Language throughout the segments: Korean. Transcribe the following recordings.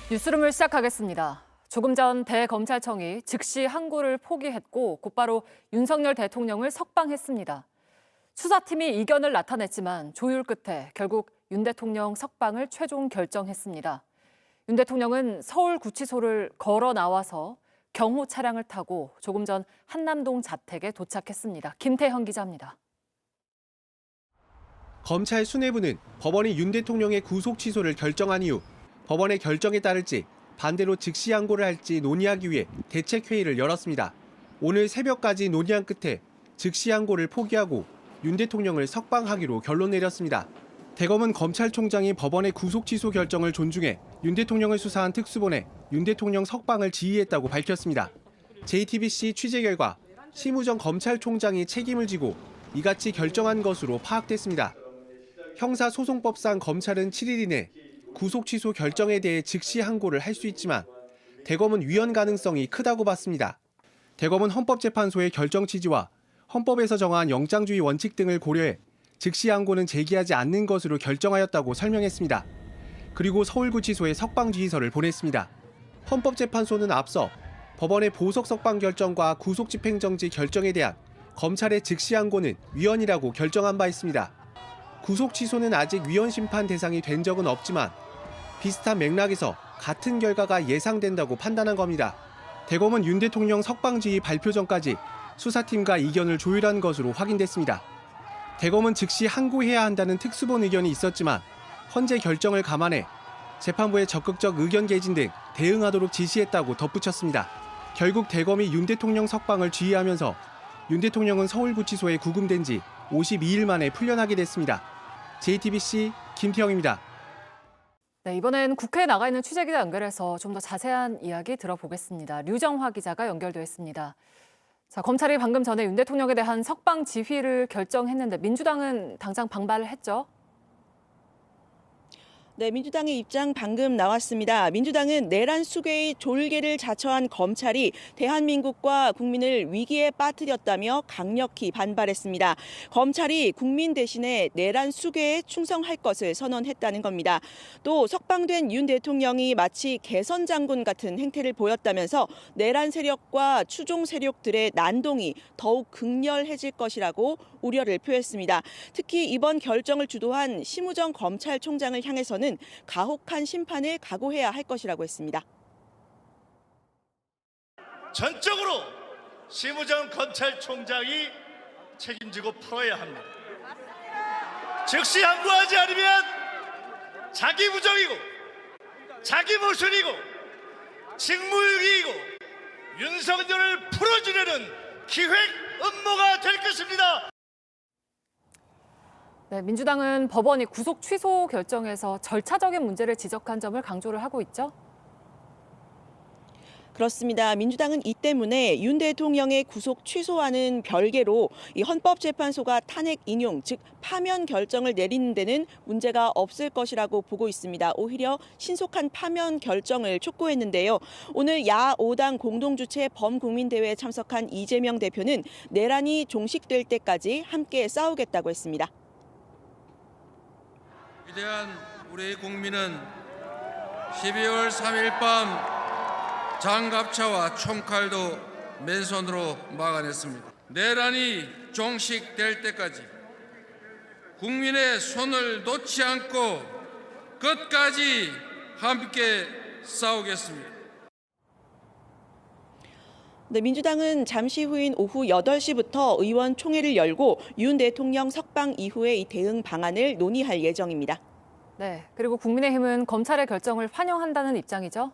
뉴스룸을 시작하겠습니다. 조금 전 대검찰청이 즉시 항고를 포기했고 곧바로 윤석열 대통령을 석방했습니다. 수사팀이 이견을 나타냈지만 조율 끝에 결국 윤 대통령 석방을 최종 결정했습니다. 윤 대통령은 서울구치소를 걸어 나와서 경호 차량을 타고 조금 전 한남동 자택에 도착했습니다. 김태형 기자입니다. 검찰 수뇌부는 법원이 윤 대통령의 구속 취소를 결정한 이후 법원의 결정에 따를지 반대로 즉시 항고를 할지 논의하기 위해 대책회의를 열었습니다. 오늘 새벽까지 논의한 끝에 즉시 항고를 포기하고 윤 대통령을 석방하기로 결론 내렸습니다. 대검은 검찰총장이 법원의 구속 취소 결정을 존중해 윤 대통령을 수사한 특수본에 윤 대통령 석방을 지휘했다고 밝혔습니다. JTBC 취재 결과 심우정 검찰총장이 책임을 지고 이같이 결정한 것으로 파악됐습니다. 형사소송법상 검찰은 7일 이내 구속 취소 결정에 대해 즉시 항고를 할 수 있지만 대검은 위헌 가능성이 크다고 봤습니다. 대검은 헌법재판소의 결정 취지와 헌법에서 정한 영장주의 원칙 등을 고려해 즉시 항고는 제기하지 않는 것으로 결정하였다고 설명했습니다. 그리고 서울구치소에 석방 지휘서를 보냈습니다. 헌법재판소는 앞서 법원의 보석 석방 결정과 구속집행정지 결정에 대한 검찰의 즉시 항고는 위헌이라고 결정한 바 있습니다. 구속 취소는 아직 위헌 심판 대상이 된 적은 없지만 비슷한 맥락에서 같은 결과가 예상된다고 판단한 겁니다. 대검은 윤 대통령 석방 지휘 발표 전까지 수사팀과 이견을 조율한 것으로 확인됐습니다. 대검은 즉시 항고해야 한다는 특수본 의견이 있었지만 헌재 결정을 감안해 재판부에 적극적 의견 개진 등 대응하도록 지시했다고 덧붙였습니다. 결국 대검이 윤 대통령 석방을 지휘하면서 윤 대통령은 서울구치소에 구금된 지 52일 만에 풀려나게 됐습니다. JTBC 김태형입니다. 네, 이번엔 국회에 나가 있는 취재기자 연결해서 좀 더 자세한 이야기 들어보겠습니다. 류정화 기자가 연결되어 있습니다. 자, 검찰이 방금 전에 윤 대통령에 대한 석방 지휘를 결정했는데 민주당은 당장 반발을 했죠? 네, 민주당의 입장 방금 나왔습니다. 민주당은 내란 수괴의 졸개를 자처한 검찰이 대한민국과 국민을 위기에 빠뜨렸다며 강력히 반발했습니다. 검찰이 국민 대신에 내란 수괴에 충성할 것을 선언했다는 겁니다. 또 석방된 윤 대통령이 마치 개선 장군 같은 행태를 보였다면서 내란 세력과 추종 세력들의 난동이 더욱 극렬해질 것이라고 우려를 표했습니다. 특히 이번 결정을 주도한 심우정 검찰총장을 향해서는 가혹한 심판을 각오해야 할 것이라고 했습니다. 전적으로 심우정 검찰총장이 책임지고 풀어야 합니다. 즉시 항고하지 않으면 자기 부정이고 자기 모순이고 직무유기이고 윤석열을 풀어주려는 기획 음모가 될 것입니다. 네, 민주당은 법원이 구속 취소 결정에서 절차적인 문제를 지적한 점을 강조를 하고 있죠? 그렇습니다. 민주당은 이 때문에 윤 대통령의 구속 취소와는 별개로 이 헌법재판소가 탄핵 인용, 즉 파면 결정을 내리는 데는 문제가 없을 것이라고 보고 있습니다. 오히려 신속한 파면 결정을 촉구했는데요. 오늘 야5당 공동주최 범국민대회에 참석한 이재명 대표는 내란이 종식될 때까지 함께 싸우겠다고 했습니다. 위대한 우리 국민은 12월 3일 밤 장갑차와 총칼도 맨손으로 막아냈습니다. 내란이 종식될 때까지 국민의 손을 놓지 않고 끝까지 함께 싸우겠습니다. 네, 민주당은 잠시 후인 오후 8시부터 의원총회를 열고 윤 대통령 석방 이후에 이 대응 방안을 논의할 예정입니다. 네, 그리고 국민의힘은 검찰의 결정을 환영한다는 입장이죠?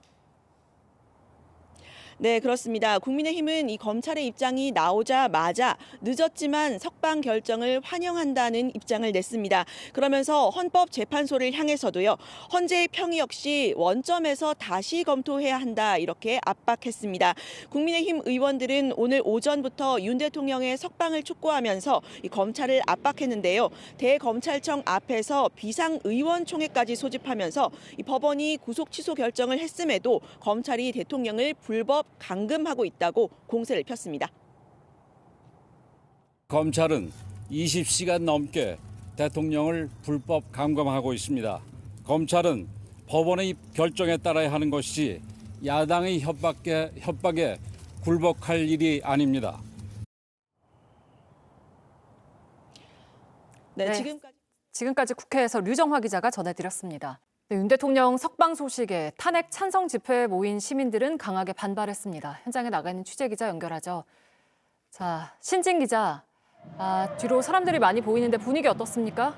네, 그렇습니다. 국민의힘은 이 검찰의 입장이 나오자마자 늦었지만 석방 결정을 환영한다는 입장을 냈습니다. 그러면서 헌법재판소를 향해서도요. 헌재의 평의 역시 원점에서 다시 검토해야 한다 이렇게 압박했습니다. 국민의힘 의원들은 오늘 오전부터 윤 대통령의 석방을 촉구하면서 이 검찰을 압박했는데요. 대검찰청 앞에서 비상의원총회까지 소집하면서 이 법원이 구속 취소 결정을 했음에도 검찰이 대통령을 불법 감금하고 있다고 공세를 폈습니다. 검찰은 20시간 넘게 대통령을 불법 감금하고 있습니다. 검찰은 법원의 결정에 따라야 하는 것이지 야당의 협박에 굴복할 일이 아닙니다. 네, 네. 지금까지 국회에서 류정화 기자가 전해드렸습니다. 네, 윤 대통령 석방 소식에 탄핵 찬성 집회에 모인 시민들은 강하게 반발했습니다. 현장에 나가 있는 취재기자 연결하죠. 자, 신진 기자, 뒤로 사람들이 많이 보이는데 분위기 어떻습니까?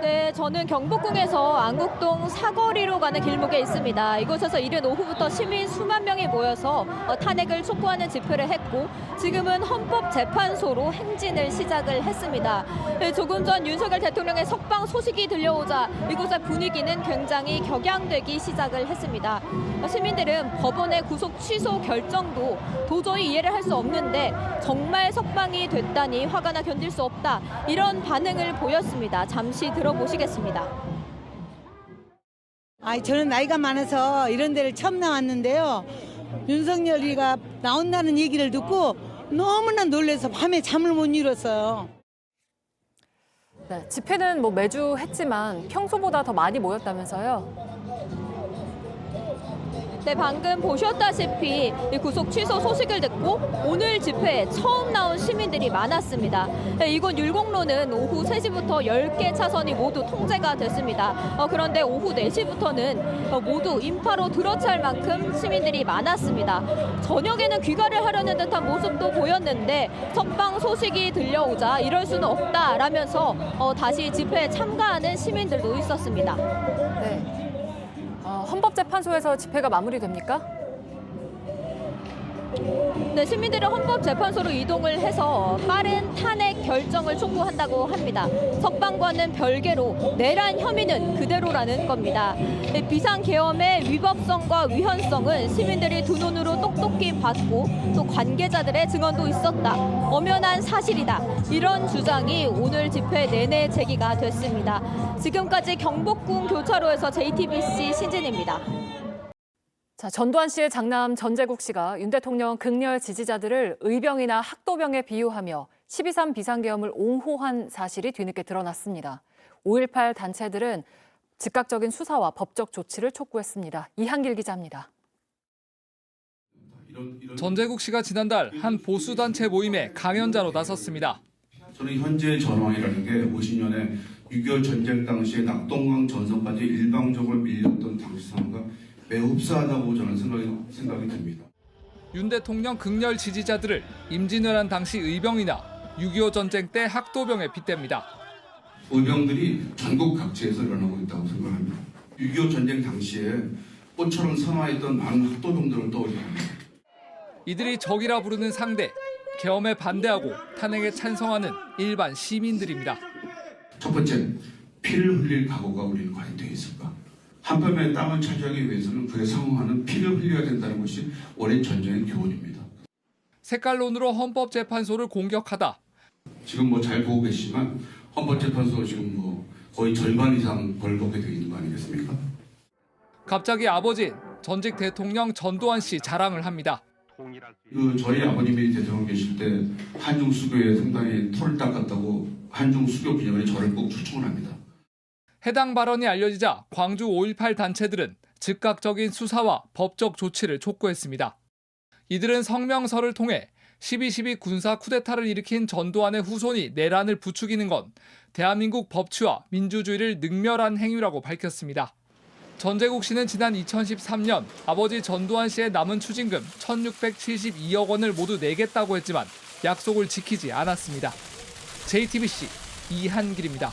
네, 저는 경복궁에서 안국동 사거리로 가는 길목에 있습니다. 이곳에서 이른 오후부터 시민 수만 명이 모여서 탄핵을 촉구하는 집회를 했고 지금은 헌법재판소로 행진을 시작을 했습니다. 네, 조금 전 윤석열 대통령의 석방 소식이 들려오자 이곳의 분위기는 굉장히 격양되기 시작을 했습니다. 시민들은 법원의 구속 취소 결정도 도저히 이해를 할 수 없는데 정말 석방이 됐다니 화가 나 견딜 수 없다. 이런 반응을 보였습니다. 잠시 들어보시겠습니다. 저는 나이가 많아서 이런 데를 처음 나왔는데요. 윤석열이가 나온다는 얘기를 듣고 너무나 놀라서 밤에 잠을 못 이뤘어요. 네, 집회는 매주 했지만 평소보다 더 많이 모였다면서요? 네, 방금 보셨다시피 이 구속 취소 소식을 듣고 오늘 집회에 처음 나온 시민들이 많았습니다. 네, 이곳 율곡로는 오후 3시부터 10개 차선이 모두 통제가 됐습니다. 그런데 오후 4시부터는 모두 인파로 들어찰 만큼 시민들이 많았습니다. 저녁에는 귀가를 하려는 듯한 모습도 보였는데 석방 소식이 들려오자 이럴 수는 없다라면서 다시 집회에 참가하는 시민들도 있었습니다. 네. 헌법재판소에서 집회가 마무리됩니까? 네, 시민들은 헌법재판소로 이동을 해서 빠른 탄핵 결정을 촉구한다고 합니다. 석방과는 별개로 내란 혐의는 그대로라는 겁니다. 비상계엄의 위법성과 위헌성은 시민들이 두 눈으로 똑똑히 봤고 또 관계자들의 증언도 있었다. 엄연한 사실이다. 이런 주장이 오늘 집회 내내 제기가 됐습니다. 지금까지 경복궁 교차로에서 JTBC 신진입니다. 자, 전두환 씨의 장남 전재국 씨가 윤 대통령 극렬 지지자들을 의병이나 학도병에 비유하며 12.3 비상계엄을 옹호한 사실이 뒤늦게 드러났습니다. 5.18 단체들은 즉각적인 수사와 법적 조치를 촉구했습니다. 이한길 기자입니다. 전재국 씨가 지난달 한 보수단체 모임에 강연자로 나섰습니다. 저는 현재의 전황이라는 게 50년에 6.25 전쟁 당시에 낙동강 전선까지 일방적으로 밀렸던 당시 상황과 매우 흡사하다고 저는 생각이 듭니다. 윤 대통령 극렬 지지자들을 임진왜란 당시 의병이나 6.25 전쟁 때 학도병에 빗댑니다. 의병들이 전국 각지에서 일어나고 있다고 생각합니다. 6.25 전쟁 당시에 꽃처럼 선화했던 많은 학도병들을 떠올리게 합니다. 이들이 적이라 부르는 상대, 계엄에 반대하고 탄핵에 찬성하는 일반 시민들입니다. 첫 번째, 피를 흘릴 각오가 우리는 과연 되어 있을까? 한편의 땅을 차지하기 위해서는 그에 상응하는 피를 흘려야 된다는 것이 오랜 전쟁의 교훈입니다. 색깔론으로 헌법재판소를 공격하다. 지금 잘 보고 계시지만 헌법재판소 지금 거의 절반 이상 벌 받게 되어 있는 거 아니겠습니까? 갑자기 아버지인 전직 대통령 전두환 씨 자랑을 합니다. 저희 아버님이 대통령 계실 때 한중 수교에 상당히 토를 닦았다고 한중 수교 기념에 저를 꼭 초청을 합니다. 해당 발언이 알려지자 광주 5.18 단체들은 즉각적인 수사와 법적 조치를 촉구했습니다. 이들은 성명서를 통해 12.12 군사 쿠데타를 일으킨 전두환의 후손이 내란을 부추기는 건 대한민국 법치와 민주주의를 능멸한 행위라고 밝혔습니다. 전재국 씨는 지난 2013년 아버지 전두환 씨의 남은 추징금 1,672억 원을 모두 내겠다고 했지만 약속을 지키지 않았습니다. JTBC 이한길입니다.